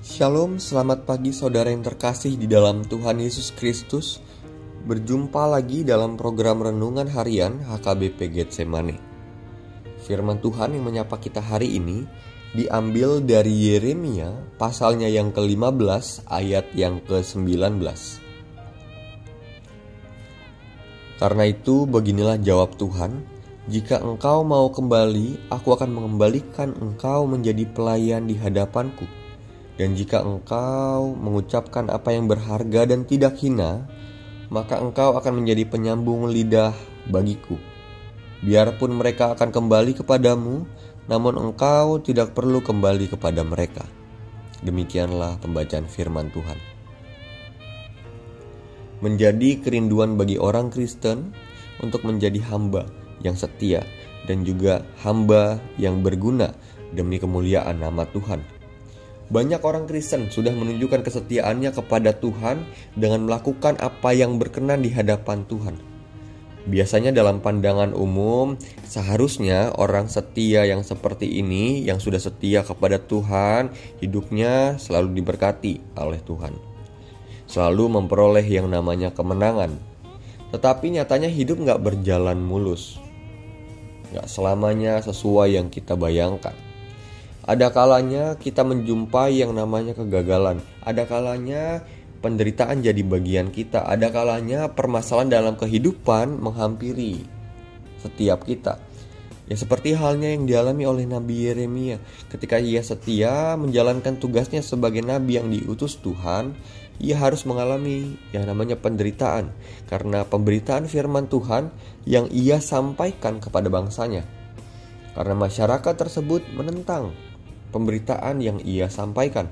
Shalom, selamat pagi saudara yang terkasih di dalam Tuhan Yesus Kristus. Berjumpa lagi dalam program Renungan Harian HKBP Getsemani. Firman Tuhan yang menyapa kita hari ini diambil dari Yeremia pasalnya yang ke-15 ayat yang ke-19. Karena itu beginilah jawab Tuhan, jika engkau mau kembali, aku akan mengembalikan engkau menjadi pelayan di hadapanku. Dan jika engkau mengucapkan apa yang berharga dan tidak hina, maka engkau akan menjadi penyambung lidah bagiku. Biarpun mereka akan kembali kepadamu, namun engkau tidak perlu kembali kepada mereka. Demikianlah pembacaan firman Tuhan. Menjadi kerinduan bagi orang Kristen untuk menjadi hamba yang setia dan juga hamba yang berguna demi kemuliaan nama Tuhan. Banyak orang Kristen sudah menunjukkan kesetiaannya kepada Tuhan dengan melakukan apa yang berkenan di hadapan Tuhan. Biasanya dalam pandangan umum, seharusnya orang setia yang seperti ini, yang sudah setia kepada Tuhan, hidupnya selalu diberkati oleh Tuhan. Selalu memperoleh yang namanya kemenangan. Tetapi nyatanya hidup gak berjalan mulus. Gak selamanya sesuai yang kita bayangkan. Ada kalanya kita menjumpai yang namanya kegagalan. Ada kalanya penderitaan jadi bagian kita. Ada kalanya permasalahan dalam kehidupan menghampiri setiap kita. Ya seperti halnya yang dialami oleh Nabi Yeremia. Ketika ia setia menjalankan tugasnya sebagai nabi yang diutus Tuhan, ia harus mengalami yang namanya penderitaan karena pemberitaan firman Tuhan yang ia sampaikan kepada bangsanya. Karena masyarakat tersebut menentang pemberitaan yang ia sampaikan.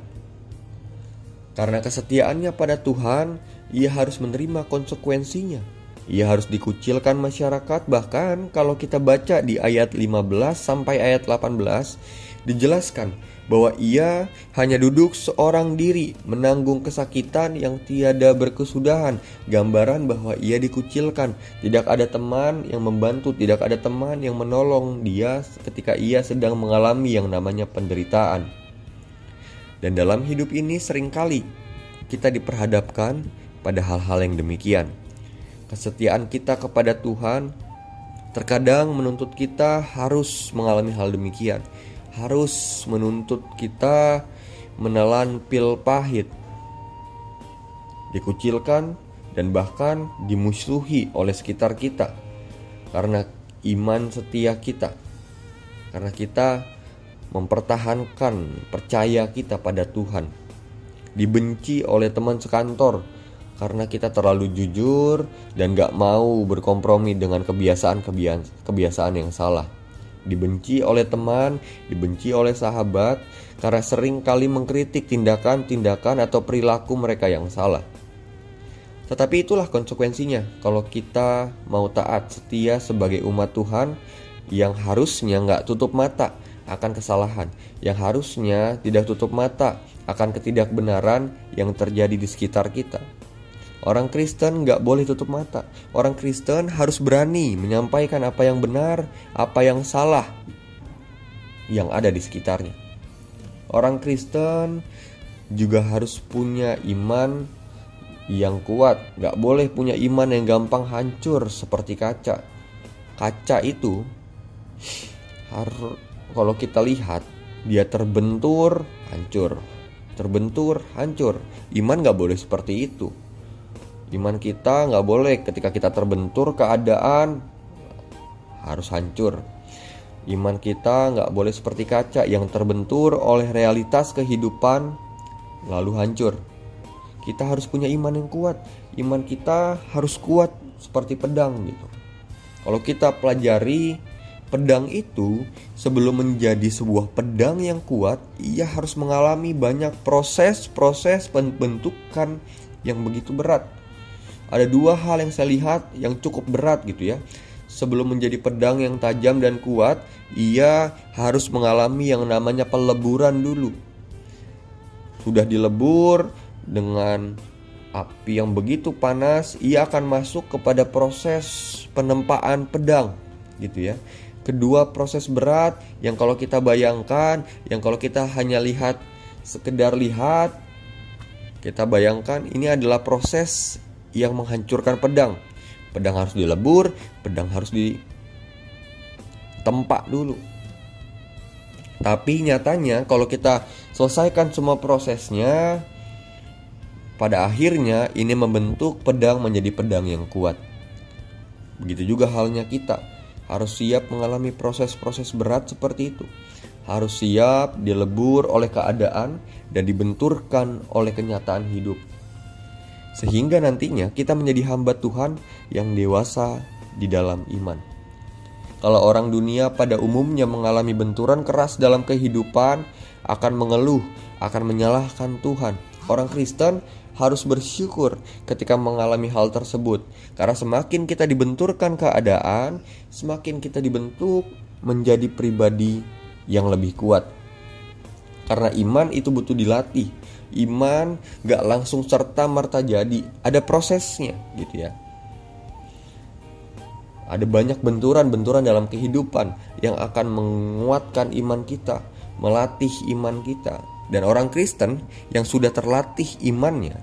Karena kesetiaannya pada Tuhan, ia harus menerima konsekuensinya. Ia harus dikucilkan masyarakat. Bahkan kalau kita baca di ayat 15 sampai ayat 18, dijelaskan bahwa ia hanya duduk seorang diri, menanggung kesakitan yang tiada berkesudahan. Gambaran bahwa ia dikucilkan, tidak ada teman yang membantu, tidak ada teman yang menolong dia ketika ia sedang mengalami yang namanya penderitaan. Dan dalam hidup ini seringkali kita diperhadapkan pada hal-hal yang demikian. Kesetiaan kita kepada Tuhan terkadang menuntut kita harus mengalami hal demikian. Harus menuntut kita menelan pil pahit, dikucilkan dan bahkan dimusuhi oleh sekitar kita karena iman setia kita, karena kita mempertahankan percaya kita pada Tuhan. Dibenci oleh teman sekantor karena kita terlalu jujur dan gak mau berkompromi dengan kebiasaan yang salah. Dibenci oleh teman, dibenci oleh sahabat karena sering kali mengkritik tindakan-tindakan atau perilaku mereka yang salah. Tetapi itulah konsekuensinya kalau kita mau taat setia sebagai umat Tuhan yang harusnya gak tutup mata akan kesalahan, yang harusnya tidak tutup mata akan ketidakbenaran yang terjadi di sekitar kita. Orang Kristen gak boleh tutup mata. Orang Kristen harus berani menyampaikan apa yang benar, apa yang salah yang ada di sekitarnya. Orang Kristen juga harus punya iman yang kuat. Gak boleh punya iman yang gampang hancur seperti kaca. Kaca itu kalau kita lihat, dia terbentur, hancur. Terbentur, hancur. Iman gak boleh seperti itu. Iman kita gak boleh ketika kita terbentur keadaan harus hancur. Iman kita gak boleh seperti kaca yang terbentur oleh realitas kehidupan lalu hancur. Kita harus punya iman yang kuat. Iman kita harus kuat seperti pedang gitu. Kalau kita pelajari pedang itu, sebelum menjadi sebuah pedang yang kuat, ia harus mengalami banyak proses pembentukan yang begitu berat. Ada dua hal yang saya lihat yang cukup berat gitu ya. Sebelum menjadi pedang yang tajam dan kuat, ia harus mengalami yang namanya peleburan dulu. Sudah dilebur dengan api yang begitu panas, ia akan masuk kepada proses penempaan pedang gitu ya. Kedua proses berat yang kalau kita bayangkan, yang kalau kita hanya lihat sekedar lihat, kita bayangkan ini adalah proses yang menghancurkan pedang. Pedang harus dilebur, pedang harus ditempa dulu. Tapi nyatanya kalau kita selesaikan semua prosesnya, pada akhirnya ini membentuk pedang menjadi pedang yang kuat. Begitu juga halnya kita, harus siap mengalami proses-proses berat seperti itu. Harus siap dilebur oleh keadaan dan dibenturkan oleh kenyataan hidup. Sehingga nantinya kita menjadi hamba Tuhan yang dewasa di dalam iman. Kalau orang dunia pada umumnya mengalami benturan keras dalam kehidupan, akan mengeluh, akan menyalahkan Tuhan. Orang Kristen harus bersyukur ketika mengalami hal tersebut. Karena semakin kita dibenturkan keadaan, semakin kita dibentuk menjadi pribadi yang lebih kuat. Karena iman itu butuh dilatih. Iman gak langsung serta-merta jadi, ada prosesnya gitu ya. Ada banyak benturan-benturan dalam kehidupan yang akan menguatkan iman kita, melatih iman kita. Dan orang Kristen yang sudah terlatih imannya,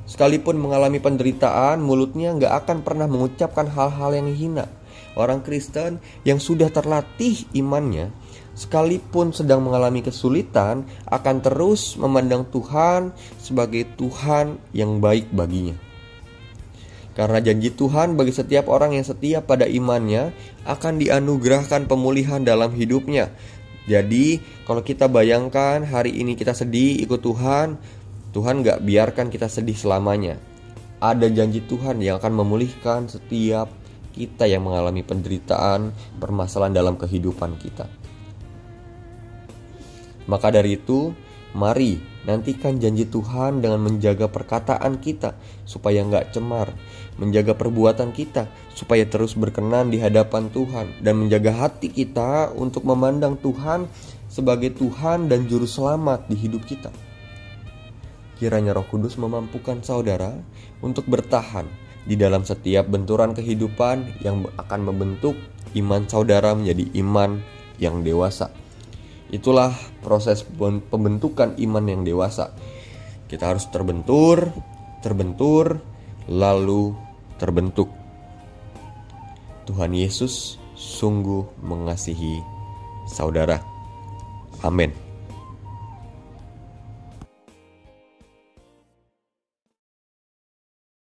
sekalipun mengalami penderitaan, mulutnya gak akan pernah mengucapkan hal-hal yang hina. Orang Kristen yang sudah terlatih imannya, sekalipun sedang mengalami kesulitan, akan terus memandang Tuhan sebagai Tuhan yang baik baginya. Karena janji Tuhan bagi setiap orang yang setia pada imannya akan dianugerahkan pemulihan dalam hidupnya. Jadi kalau kita bayangkan hari ini kita sedih ikut Tuhan, Tuhan gak biarkan kita sedih selamanya. Ada janji Tuhan yang akan memulihkan setiap kita yang mengalami penderitaan, permasalahan dalam kehidupan kita. Maka dari itu, mari nantikan janji Tuhan dengan menjaga perkataan kita supaya gak cemar, menjaga perbuatan kita supaya terus berkenan di hadapan Tuhan, dan menjaga hati kita untuk memandang Tuhan sebagai Tuhan dan Juru Selamat di hidup kita. Kiranya Roh Kudus memampukan saudara untuk bertahan di dalam setiap benturan kehidupan yang akan membentuk iman saudara menjadi iman yang dewasa. Itulah proses pembentukan iman yang dewasa. Kita harus terbentur, lalu terbentuk. Tuhan Yesus sungguh mengasihi saudara. Amin.